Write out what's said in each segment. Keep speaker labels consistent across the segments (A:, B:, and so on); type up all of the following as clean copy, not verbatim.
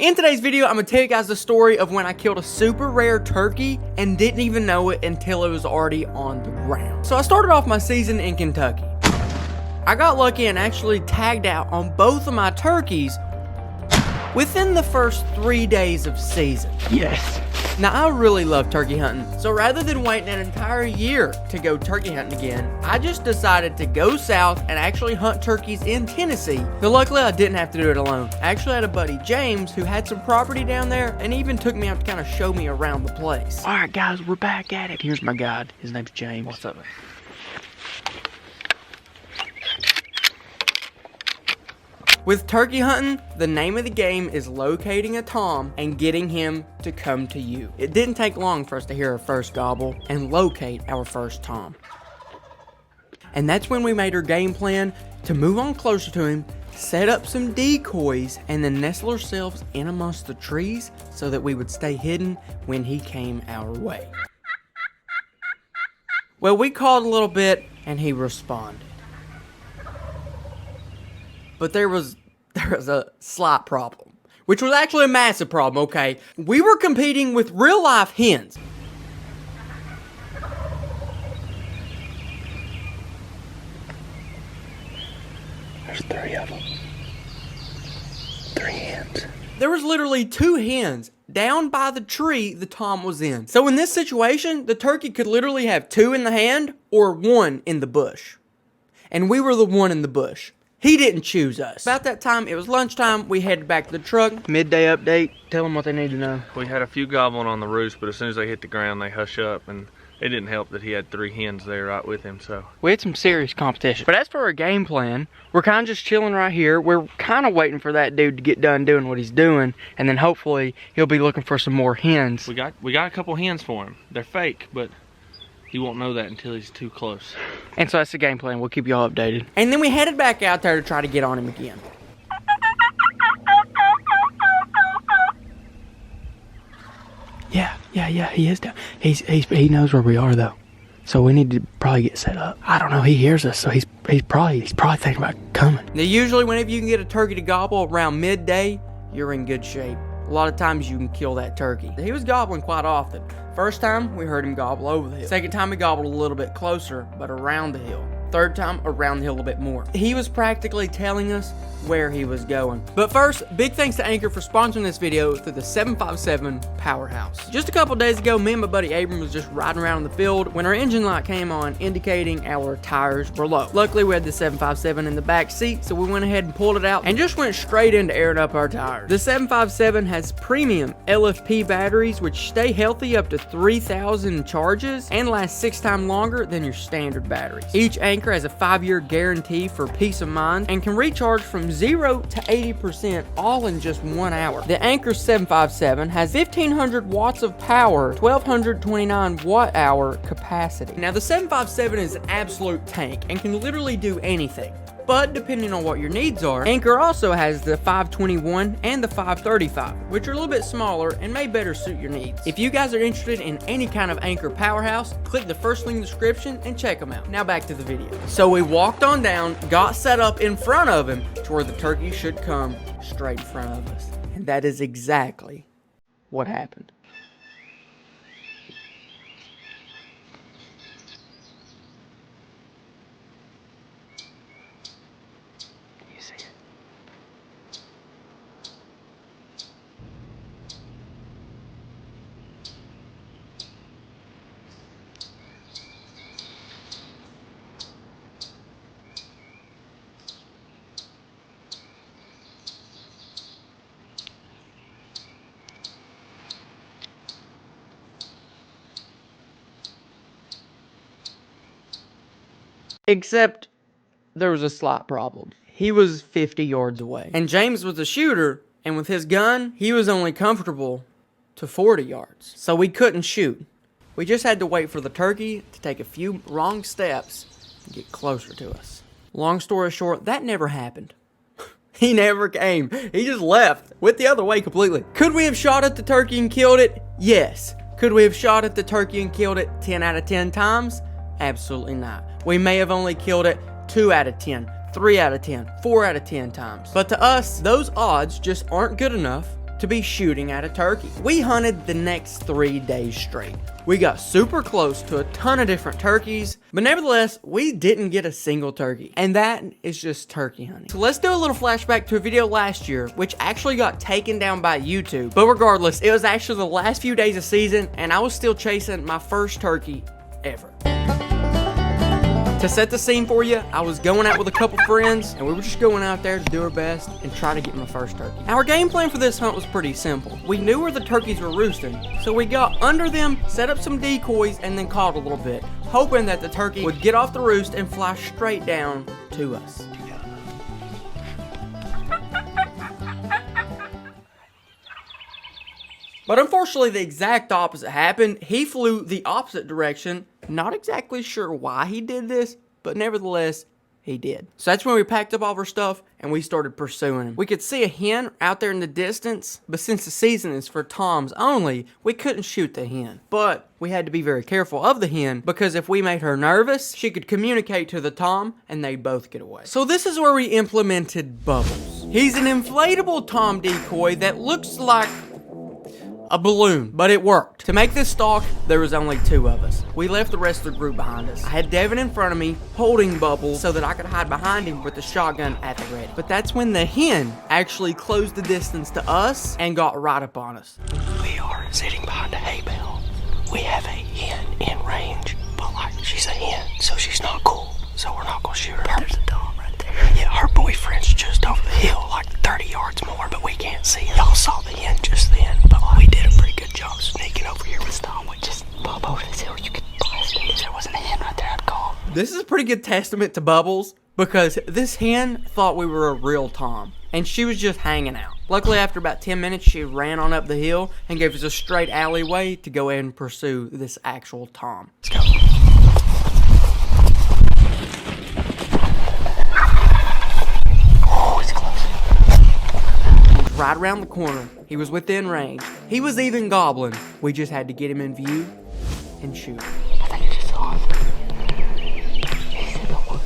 A: In today's video, I'm gonna tell you guys the story of when I killed a super rare turkey and didn't even know it until it was already on the ground. So I started off my season in Kentucky. I got lucky and actually tagged out on both of my turkeys within the first 3 days of season.
B: Yes.
A: Now, I really love turkey hunting, so rather than waiting an entire year to go turkey hunting again, I just decided to go south and actually hunt turkeys in Tennessee. But luckily, I didn't have to do it alone. I actually had a buddy, James, who had some property down there and even took me out to kind of show me around the place.
B: All right, guys, we're back at it. Here's my guide. His name's James.
A: What's up, man? With turkey hunting, the name of the game is locating a tom and getting him to come to you. It didn't take long for us to hear our first gobble and locate our first tom. And that's when we made our game plan to move on closer to him, set up some decoys, and then nestle ourselves in amongst the trees so that we would stay hidden when he came our way. Well, we called a little bit and he responded. But there was a slight problem, which was actually a massive problem, okay? We were competing with real life hens.
B: There's 3 of them. 3 hens.
A: There was literally 2 hens down by the tree the tom was in. So in this situation, the turkey could literally have 2 in the hand or 1 in the bush. And we were the 1 in the bush. He didn't choose us. About that time, it was lunchtime. We headed back to the truck. Midday update. Tell them what they need to know.
C: We had a few gobbling on the roost, but as soon as they hit the ground, they hush up, and it didn't help that he had 3 hens there right with him, so.
B: We had some serious competition. But as for our game plan, we're kind of just chilling right here. We're kind of waiting for that dude to get done doing what he's doing, and then hopefully he'll be looking for some more hens.
C: We got a couple hens for him. They're fake, but he won't know that until he's too close.
B: And so that's the game plan. We'll keep y'all updated.
A: And then we headed back out there to try to get on him again.
B: Yeah, he is down. He knows where we are though. So we need to probably get set up. I don't know, he hears us, so he's probably thinking about coming.
A: Now usually whenever you can get a turkey to gobble around midday, you're in good shape. A lot of times you can kill that turkey. He was gobbling quite often. First time, we heard him gobble over the hill. Second time, he gobbled a little bit closer, but around the hill. Third time, around the hill a little bit more. He was practically telling us where he was going. But first, big thanks to Anker for sponsoring this video through the 757 Powerhouse. Just a couple days ago, me and my buddy Abram was just riding around in the field when our engine light came on, indicating our tires were low. Luckily, we had the 757 in the back seat, so we went ahead and pulled it out and just went straight into airing up our tires. The 757 has premium LFP batteries, which stay healthy up to 3,000 charges and last 6 times longer than your standard batteries. Each Anker has a 5-year guarantee for peace of mind and can recharge from 0 to 80% all in just 1 hour. The Anker 757 has 1,500 watts of power, 1,229 watt-hour capacity. Now the 757 is an absolute tank and can literally do anything. But depending on what your needs are, Anker also has the 521 and the 535, which are a little bit smaller and may better suit your needs. If you guys are interested in any kind of Anker powerhouse, click the first link in the description and check them out. Now back to the video. So we walked on down, got set up in front of him to where the turkey should come straight in front of us. And that is exactly what happened. Except there was a slight problem. He was 50 yards away. And James was a shooter, and with his gun, he was only comfortable to 40 yards. So we couldn't shoot. We just had to wait for the turkey to take a few wrong steps and get closer to us. Long story short, that never happened. He never came. He just left. Went the other way completely. Could we have shot at the turkey and killed it? Yes. Could we have shot at the turkey and killed it 10 out of 10 times? Absolutely not. We may have only killed it 2 out of 10, 3 out of 10, 4 out of 10 times. But to us, those odds just aren't good enough to be shooting at a turkey. We hunted the next 3 days straight. We got super close to a ton of different turkeys, but nevertheless, we didn't get a single turkey. And that is just turkey hunting. So let's do a little flashback to a video last year, which actually got taken down by YouTube. But regardless, it was actually the last few days of season, and I was still chasing my first turkey ever. To set the scene for you, I was going out with a couple friends, and we were just going out there to do our best and try to get my first turkey. Our game plan for this hunt was pretty simple. We knew where the turkeys were roosting, so we got under them, set up some decoys, and then called a little bit, hoping that the turkey would get off the roost and fly straight down to us. But unfortunately, the exact opposite happened. He flew the opposite direction. Not exactly sure why he did this, but nevertheless, he did. So that's when we packed up all of our stuff and we started pursuing him. We could see a hen out there in the distance, but since the season is for toms only, we couldn't shoot the hen. But we had to be very careful of the hen, because if we made her nervous, she could communicate to the tom and they'd both get away. So this is where we implemented Bubbles. He's an inflatable tom decoy that looks like a balloon, but it worked. To make this stalk, there was only 2 of us. We left the rest of the group behind us. I had Devin in front of me, holding Bubbles so that I could hide behind him with the shotgun at the ready. But that's when the hen actually closed the distance to us and got right up on us.
D: We are sitting behind a hay bale. We have a hen in range, but like, she's a hen, so she's not cool. So we're not gonna shoot her. There's a dog right there. Yeah, her boyfriend's just over the hill, like 30 yards more, but we can't see him. Y'all saw the hen just then, but like, we did a pretty good job sneaking over here with Tom. We just pop over this hill. You could blast it. If there wasn't a hen right there, I'd call.
A: This is a pretty good testament to Bubbles, because this hen thought we were a real tom, and she was just hanging out. Luckily, after about 10 minutes, she ran on up the hill and gave us a straight alleyway to go ahead and pursue this actual tom.
D: Let's go.
A: Right around the corner. He was within range. He was even gobbling. We just had to get him in view and shoot.
D: I think I just saw him. He's in the woods.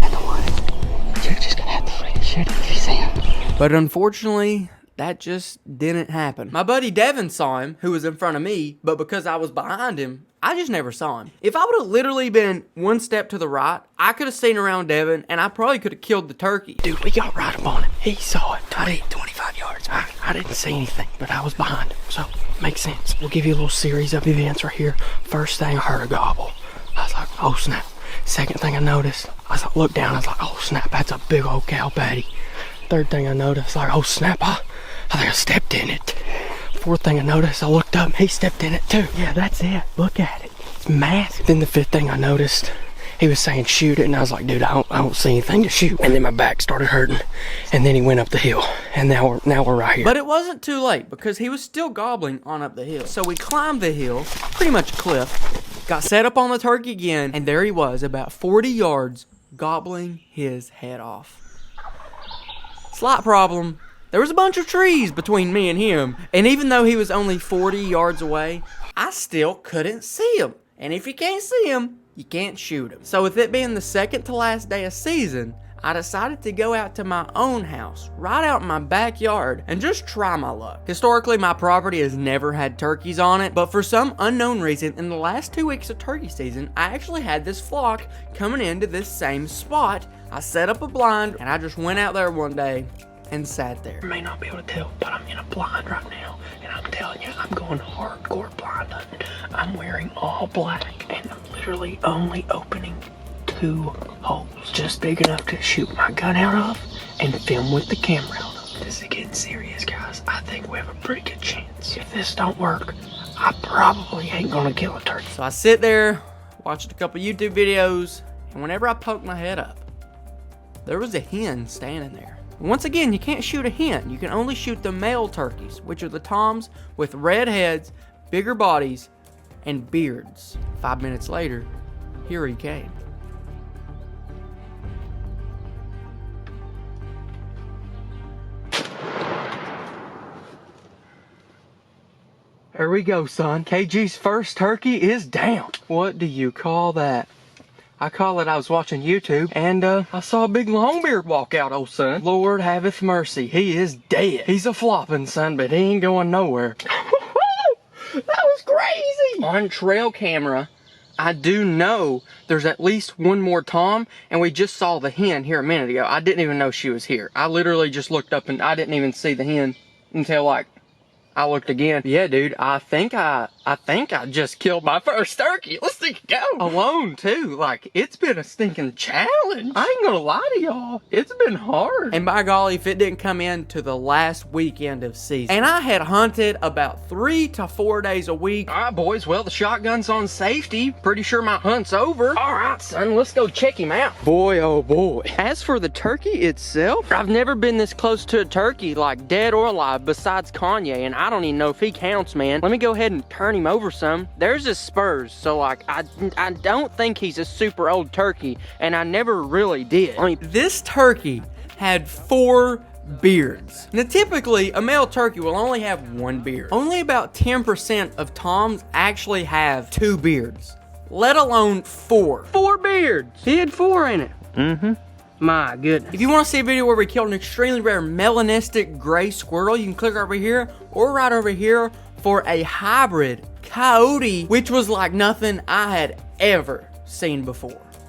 D: In the woods. You're just gonna have to freaking shoot him if you see him.
A: But unfortunately, that just didn't happen. My buddy Devin saw him, who was in front of me, but because I was behind him, I just never saw him. If I would have literally been 1 step to the right, I could have seen around Devin, and I probably could have killed the turkey.
D: Dude, we got right up on him. He saw it. 25 yards. I didn't see anything, but I was behind him, so makes sense. We'll give you a little series of events right here. First thing, I heard a gobble. I was like, oh snap. Second thing I noticed, I looked down, I was like, oh snap, that's a big old cow patty. Third thing I noticed, like, oh snap, I think I stepped in it. Fourth thing I noticed, I looked up and he stepped in it too. Yeah, that's it. Look at it. It's massive. Then the 5th thing I noticed, he was saying shoot it, and I was like, dude, I don't see anything to shoot. And then my back started hurting, and then he went up the hill, and now we're right here.
A: But it wasn't too late, because he was still gobbling on up the hill. So we climbed the hill, pretty much a cliff, got set up on the turkey again, and there he was, about 40 yards, gobbling his head off. Slight problem. There was a bunch of trees between me and him, and even though he was only 40 yards away, I still couldn't see him. And if you can't see him, you can't shoot him. So with it being the second to last day of season, I decided to go out to my own house, right out in my backyard, and just try my luck. Historically, my property has never had turkeys on it, but for some unknown reason, in the last 2 weeks of turkey season, I actually had this flock coming into this same spot. I set up a blind, and I just went out there one day and sat there.
D: You may not be able to tell, but I'm in a blind right now, and I'm telling you, I'm going hardcore blind hunting. I'm wearing all black, and I'm literally only opening 2 holes, just big enough to shoot my gun out of and film with the camera out of. This is getting serious, guys. I think we have a pretty good chance. If this don't work, I probably ain't gonna kill a turkey.
A: So I sit there, watched a couple YouTube videos, and whenever I poked my head up, there was a hen standing there. Once again, you can't shoot a hen. You can only shoot the male turkeys, which are the toms with red heads, bigger bodies, and beards. 5 minutes later, here he came.
B: There we go, son. KG's first turkey is down. What do you call that? I call it I was watching YouTube, and I saw a big longbeard walk out, old son. Lord haveth mercy, he is dead. He's a flopping, son, but he ain't going nowhere. That was crazy! On trail camera, I do know there's at least one more Tom, and we just saw the hen here a minute ago. I didn't even know she was here. I literally just looked up and I didn't even see the hen until like I looked again. Yeah, dude, I think I just killed my first turkey. Let's see it go. Alone, too. Like, it's been a stinking challenge. I ain't gonna lie to y'all. It's been hard.
A: And by golly, if it didn't come in to the last weekend of season. And I had hunted about 3 to 4 days a week.
B: All right, boys. Well, the shotgun's on safety. Pretty sure my hunt's over. All right, son. Let's go check him out. Boy, oh boy. As for the turkey itself, I've never been this close to a turkey, like dead or alive, besides Kanye, and I don't even know if he counts, man. Let me go ahead and turn him over some. There's his spurs, so like I don't think he's a super old turkey, and I never really did. I mean,
A: This turkey had 4 beards. Now typically, a male turkey will only have 1 beard. Only about 10% of toms actually have 2 beards, let alone 4.
B: 4 beards. He had 4 in it. Mm-hmm. My goodness.
A: If you want to see a video where we killed an extremely rare melanistic gray squirrel, you can click over here or right over here for a hybrid coyote, which was like nothing I had ever seen before.